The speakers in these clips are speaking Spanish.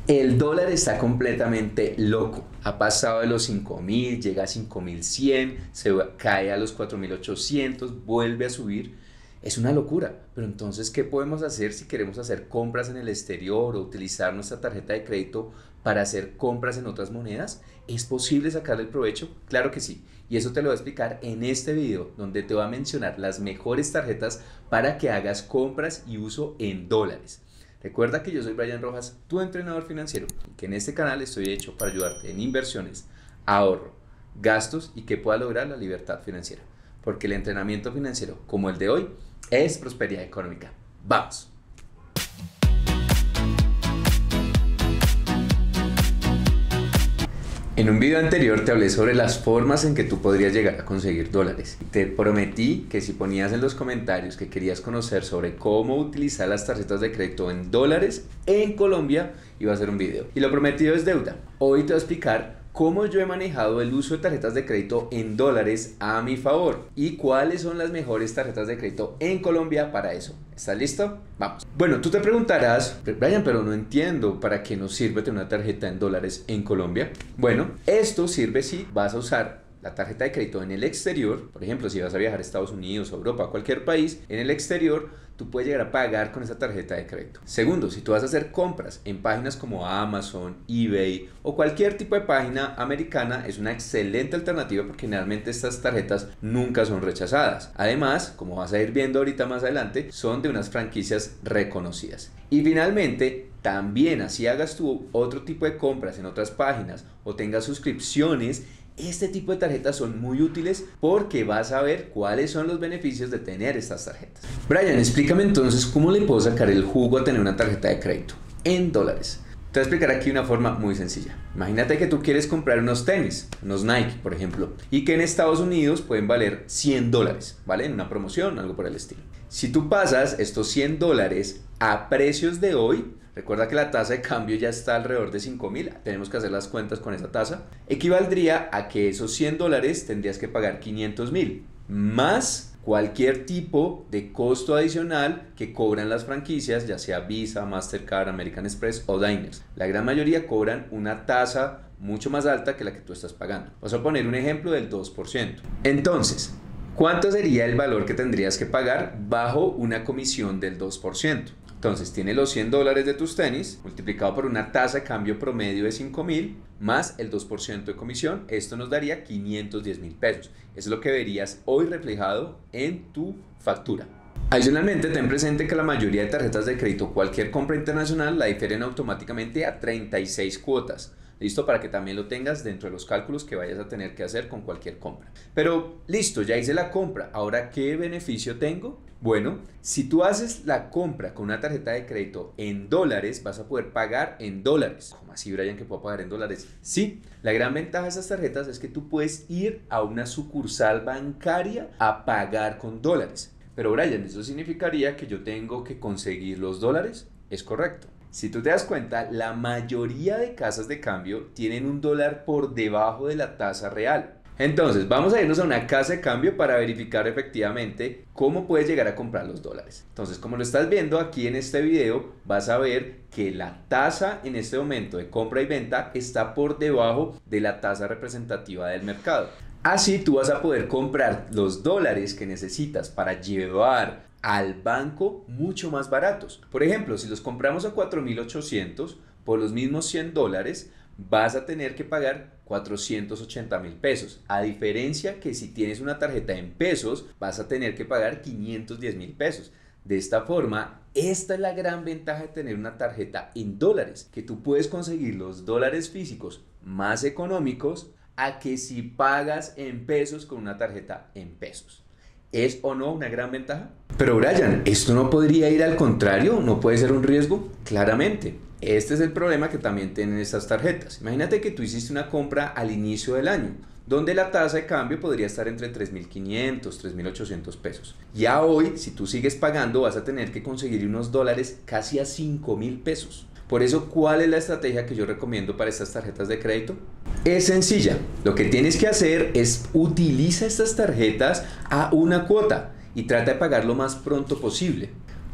El dólar está completamente loco. Ha pasado de los 5.000, llega a 5.100, cae a los 4.800, vuelve a subir. Es una locura. Pero entonces, ¿qué podemos hacer si queremos hacer compras en el exterior o utilizar nuestra tarjeta de crédito para hacer compras en otras monedas? ¿Es posible sacarle el provecho? Claro que sí. Y eso te lo voy a explicar en este video, donde te voy a mencionar las mejores tarjetas para que hagas compras y uso en dólares. Recuerda que yo soy Brian Rojas, tu entrenador financiero, y que en este canal estoy hecho para ayudarte en inversiones, ahorro, gastos y que puedas lograr la libertad financiera. Porque el entrenamiento financiero, como el de hoy, es prosperidad económica. ¡Vamos! En un video anterior te hablé sobre las formas en que tú podrías llegar a conseguir dólares. Te prometí que si ponías en los comentarios que querías conocer sobre cómo utilizar las tarjetas de crédito en dólares en Colombia, iba a hacer un video. Y lo prometido es deuda. Hoy te voy a explicar cómo yo he manejado el uso de tarjetas de crédito en dólares a mi favor y cuáles son las mejores tarjetas de crédito en Colombia para eso. ¿Estás listo? Vamos. Bueno, tú te preguntarás, Brian, pero no entiendo para qué nos sirve tener una tarjeta en dólares en Colombia. Bueno, esto sirve si vas a usar la tarjeta de crédito en el exterior. Por ejemplo, si vas a viajar a Estados Unidos, Europa, cualquier país en el exterior, tú puedes llegar a pagar con esa tarjeta de crédito. Segundo, si tú vas a hacer compras en páginas como Amazon, eBay o cualquier tipo de página americana, es una excelente alternativa porque generalmente estas tarjetas nunca son rechazadas. Además, como vas a ir viendo ahorita más adelante, son de unas franquicias reconocidas. Y finalmente, también así hagas tú otro tipo de compras en otras páginas o tengas suscripciones, este tipo de tarjetas son muy útiles porque vas a ver cuáles son los beneficios de tener estas tarjetas. Brian, explícame entonces cómo le puedo sacar el jugo a tener una tarjeta de crédito en dólares. Te voy a explicar aquí una forma muy sencilla. Imagínate que tú quieres comprar unos tenis, unos Nike, por ejemplo, y que en Estados Unidos pueden valer $100, ¿vale? En una promoción, algo por el estilo. Si tú pasas estos $100 a precios de hoy, recuerda que la tasa de cambio ya está alrededor de 5.000, tenemos que hacer las cuentas con esa tasa, equivaldría a que esos $100 tendrías que pagar 500.000, más cualquier tipo de costo adicional que cobran las franquicias, ya sea Visa, Mastercard, American Express o Diners. La gran mayoría cobran una tasa mucho más alta que la que tú estás pagando. Vamos a poner un ejemplo del 2%. Entonces, ¿cuánto sería el valor que tendrías que pagar bajo una comisión del 2%? Entonces tienes los $100 de tus tenis multiplicado por una tasa de cambio promedio de 5.000 más el 2% de comisión. Esto nos daría 510.000 pesos. Eso es lo que verías hoy reflejado en tu factura. Adicionalmente, ten presente que la mayoría de tarjetas de crédito, cualquier compra internacional, la diferen automáticamente a 36 cuotas. ¿Listo? Para que también lo tengas dentro de los cálculos que vayas a tener que hacer con cualquier compra. Pero listo, ya hice la compra. Ahora, ¿qué beneficio tengo? Bueno, si tú haces la compra con una tarjeta de crédito en dólares, vas a poder pagar en dólares. ¿Cómo así, Brian, que puedo pagar en dólares? Sí, la gran ventaja de estas tarjetas es que tú puedes ir a una sucursal bancaria a pagar con dólares. Pero, Brian, ¿eso significaría que yo tengo que conseguir los dólares? Es correcto. Si tú te das cuenta, la mayoría de casas de cambio tienen un dólar por debajo de la tasa real. Entonces, vamos a irnos a una casa de cambio para verificar efectivamente cómo puedes llegar a comprar los dólares. Entonces, como lo estás viendo aquí en este video, vas a ver que la tasa en este momento de compra y venta está por debajo de la tasa representativa del mercado. Así tú vas a poder comprar los dólares que necesitas para llevar al banco mucho más baratos. Por ejemplo, si los compramos a 4.800 por los mismos $100, vas a tener que pagar 480.000 pesos. A diferencia que si tienes una tarjeta en pesos, vas a tener que pagar 510.000 pesos. De esta forma, esta es la gran ventaja de tener una tarjeta en dólares, que tú puedes conseguir los dólares físicos más económicos a que si pagas en pesos con una tarjeta en pesos. ¿Es o no una gran ventaja? Pero Brian, ¿esto no podría ir al contrario? ¿No puede ser un riesgo? Claramente. Este es el problema que también tienen estas tarjetas. Imagínate que tú hiciste una compra al inicio del año, donde la tasa de cambio podría estar entre 3.500, 3.800 pesos. Ya hoy, si tú sigues pagando, vas a tener que conseguir unos dólares casi a 5.000 pesos. Por eso, ¿cuál es la estrategia que yo recomiendo para estas tarjetas de crédito? Es sencilla. Lo que tienes que hacer es utiliza estas tarjetas a una cuota y trata de pagar lo más pronto posible.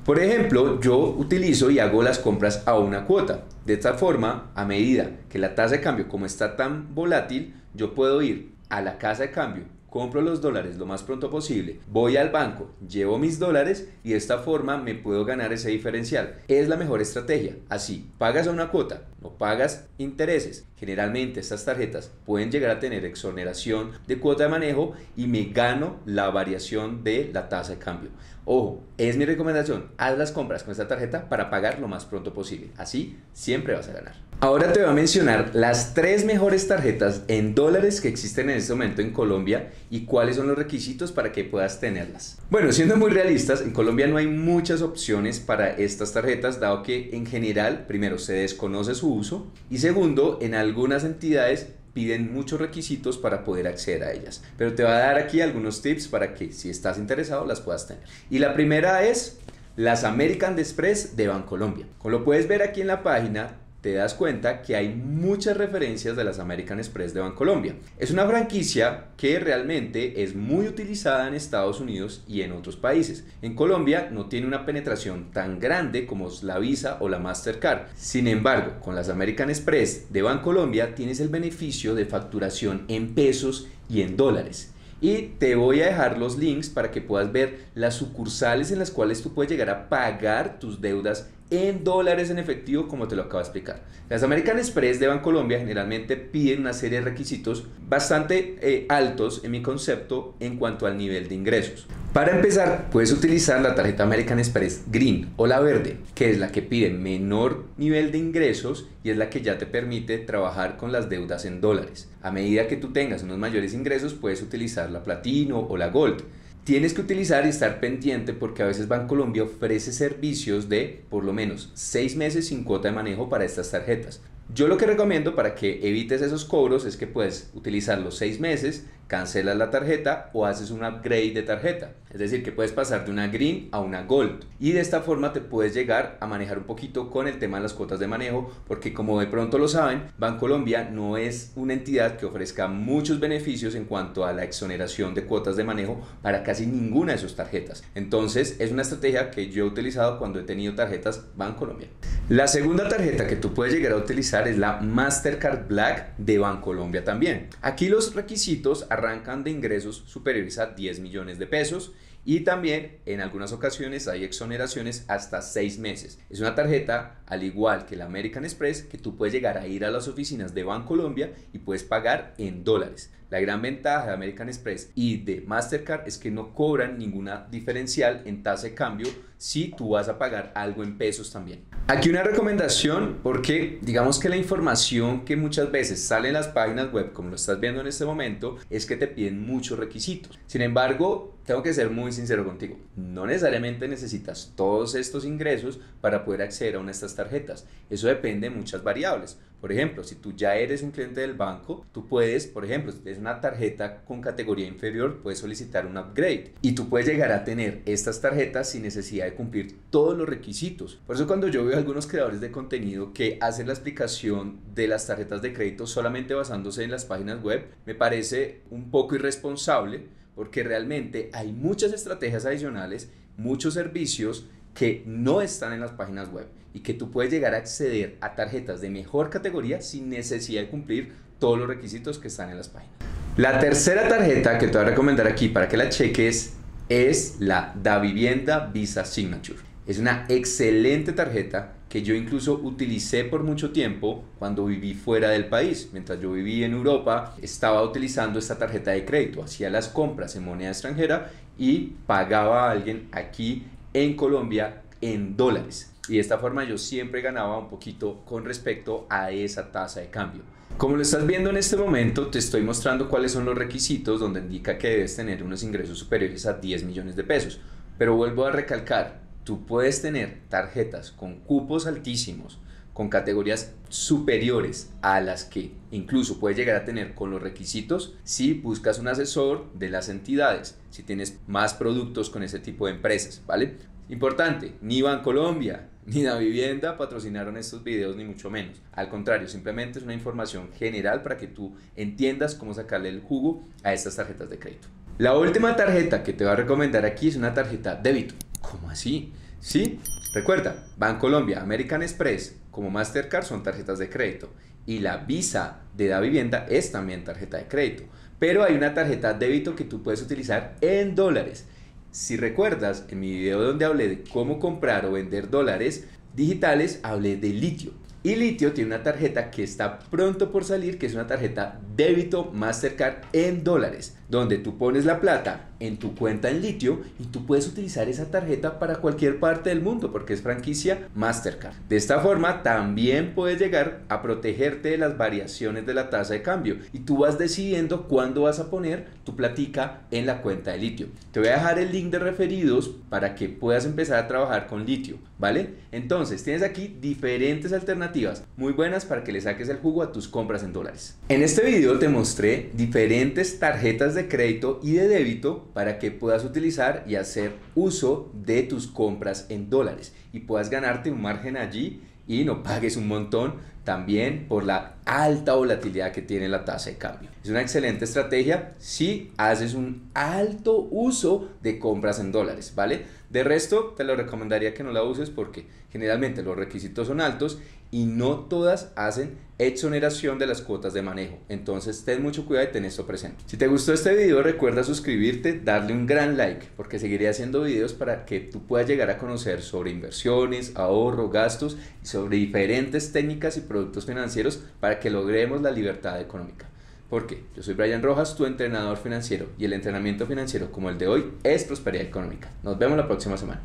Por ejemplo, yo utilizo y hago las compras a una cuota. De esta forma, a medida que la tasa de cambio, como está tan volátil, yo puedo ir a la casa de cambio, compro los dólares lo más pronto posible, voy al banco, llevo mis dólares y de esta forma me puedo ganar ese diferencial. Es la mejor estrategia. Así, pagas a una cuota, no pagas intereses. Generalmente estas tarjetas pueden llegar a tener exoneración de cuota de manejo y me gano la variación de la tasa de cambio. Ojo, es mi recomendación, haz las compras con esta tarjeta para pagar lo más pronto posible. Así siempre vas a ganar. Ahora te voy a mencionar las 3 mejores tarjetas en dólares que existen en este momento en Colombia y cuáles son los requisitos para que puedas tenerlas. Bueno, siendo muy realistas, en Colombia no hay muchas opciones para estas tarjetas, dado que en general, primero, se desconoce su uso y segundo, en algunas entidades piden muchos requisitos para poder acceder a ellas. Pero te voy a dar aquí algunos tips para que si estás interesado las puedas tener. Y la primera es las American Express de Bancolombia. Como lo puedes ver aquí en la página, te das cuenta que hay muchas referencias de las American Express de Bancolombia. Es una franquicia que realmente es muy utilizada en Estados Unidos y en otros países. En Colombia no tiene una penetración tan grande como la Visa o la Mastercard. Sin embargo, con las American Express de Bancolombia tienes el beneficio de facturación en pesos y en dólares. Y te voy a dejar los links para que puedas ver las sucursales en las cuales tú puedes llegar a pagar tus deudas en dólares en efectivo, como te lo acabo de explicar. Las American Express de Bancolombia generalmente piden una serie de requisitos bastante altos en mi concepto en cuanto al nivel de ingresos. Para empezar, puedes utilizar la tarjeta American Express Green o la verde, que es la que pide menor nivel de ingresos y es la que ya te permite trabajar con las deudas en dólares. A medida que tú tengas unos mayores ingresos, puedes utilizar la Platino o la Gold. Tienes que utilizar y estar pendiente porque a veces Bancolombia ofrece servicios de por lo menos 6 meses sin cuota de manejo para estas tarjetas. Yo lo que recomiendo para que evites esos cobros es que puedes utilizar los 6 meses, cancelas la tarjeta o haces un upgrade de tarjeta. Es decir, que puedes pasar de una Green a una Gold y de esta forma te puedes llegar a manejar un poquito con el tema de las cuotas de manejo, porque como de pronto lo saben, Bancolombia no es una entidad que ofrezca muchos beneficios en cuanto a la exoneración de cuotas de manejo para casi ninguna de sus tarjetas. Entonces es una estrategia que yo he utilizado cuando he tenido tarjetas Bancolombia. La segunda tarjeta que tú puedes llegar a utilizar es la Mastercard Black de Bancolombia también. Aquí los requisitos arrancan de ingresos superiores a 10 millones de pesos y también en algunas ocasiones hay exoneraciones hasta 6 meses. Es una tarjeta al igual que la American Express que tú puedes llegar a ir a las oficinas de Bancolombia y puedes pagar en dólares. La gran ventaja de American Express y de Mastercard es que no cobran ninguna diferencial en tasa de cambio si tú vas a pagar algo en pesos también. Aquí una recomendación, porque digamos que la información que muchas veces sale en las páginas web, como lo estás viendo en este momento, es que te piden muchos requisitos. Sin embargo, tengo que ser muy sincero contigo, no necesariamente necesitas todos estos ingresos para poder acceder a una de estas tarjetas. Eso depende de muchas variables. Por ejemplo, si tú ya eres un cliente del banco, tú puedes, por ejemplo, si tienes una tarjeta con categoría inferior, puedes solicitar un upgrade y tú puedes llegar a tener estas tarjetas sin necesidad de cumplir todos los requisitos. Por eso cuando yo veo a algunos creadores de contenido que hacen la explicación de las tarjetas de crédito solamente basándose en las páginas web, me parece un poco irresponsable, porque realmente hay muchas estrategias adicionales, muchos servicios que no están en las páginas web y que tú puedes llegar a acceder a tarjetas de mejor categoría sin necesidad de cumplir todos los requisitos que están en las páginas. La tercera tarjeta que te voy a recomendar aquí para que la cheques es la Davivienda Visa Signature. Es una excelente tarjeta que yo incluso utilicé por mucho tiempo cuando viví fuera del país. Mientras yo viví en Europa, estaba utilizando esta tarjeta de crédito, hacía las compras en moneda extranjera y pagaba a alguien aquí en Colombia en dólares. Y de esta forma yo siempre ganaba un poquito con respecto a esa tasa de cambio. Como lo estás viendo en este momento, te estoy mostrando cuáles son los requisitos donde indica que debes tener unos ingresos superiores a 10 millones de pesos. Pero vuelvo a recalcar, tú puedes tener tarjetas con cupos altísimos, con categorías superiores a las que incluso puedes llegar a tener con los requisitos si buscas un asesor de las entidades, si tienes más productos con ese tipo de empresas, ¿vale? Importante, ni Bancolombia ni Davivienda patrocinaron estos videos, ni mucho menos. Al contrario, simplemente es una información general para que tú entiendas cómo sacarle el jugo a estas tarjetas de crédito. La última tarjeta que te voy a recomendar aquí es una tarjeta débito. ¿Cómo así? Sí, recuerda, Bancolombia, American Express como Mastercard son tarjetas de crédito y la Visa de Davivienda es también tarjeta de crédito, pero hay una tarjeta débito que tú puedes utilizar en dólares. Si recuerdas, en mi video donde hablé de cómo comprar o vender dólares digitales, hablé de Litio. Y Litio tiene una tarjeta que está pronto por salir, que es una tarjeta débito Mastercard en dólares, donde tú pones la plata en tu cuenta en Litio y tú puedes utilizar esa tarjeta para cualquier parte del mundo porque es franquicia Mastercard. De esta forma también puedes llegar a protegerte de las variaciones de la tasa de cambio y tú vas decidiendo cuándo vas a poner tu platica en la cuenta de Litio. Te voy a dejar el link de referidos para que puedas empezar a trabajar con Litio, ¿vale? Entonces tienes aquí diferentes alternativas muy buenas para que le saques el jugo a tus compras en dólares. En este video te mostré diferentes tarjetas de crédito y de débito para que puedas utilizar y hacer uso de tus compras en dólares y puedas ganarte un margen allí y no pagues un montón también por la alta volatilidad que tiene la tasa de cambio. Es una excelente estrategia si haces un alto uso de compras en dólares, ¿vale? De resto, te lo recomendaría que no la uses porque generalmente los requisitos son altos y no todas hacen exoneración de las cuotas de manejo. Entonces, ten mucho cuidado y ten esto presente. Si te gustó este video, recuerda suscribirte, darle un gran like porque seguiré haciendo videos para que tú puedas llegar a conocer sobre inversiones, ahorro, gastos y sobre diferentes técnicas y productos financieros para que logremos la libertad económica. Porque yo soy Brian Rojas, tu entrenador financiero, y el entrenamiento financiero como el de hoy es prosperidad económica. Nos vemos la próxima semana.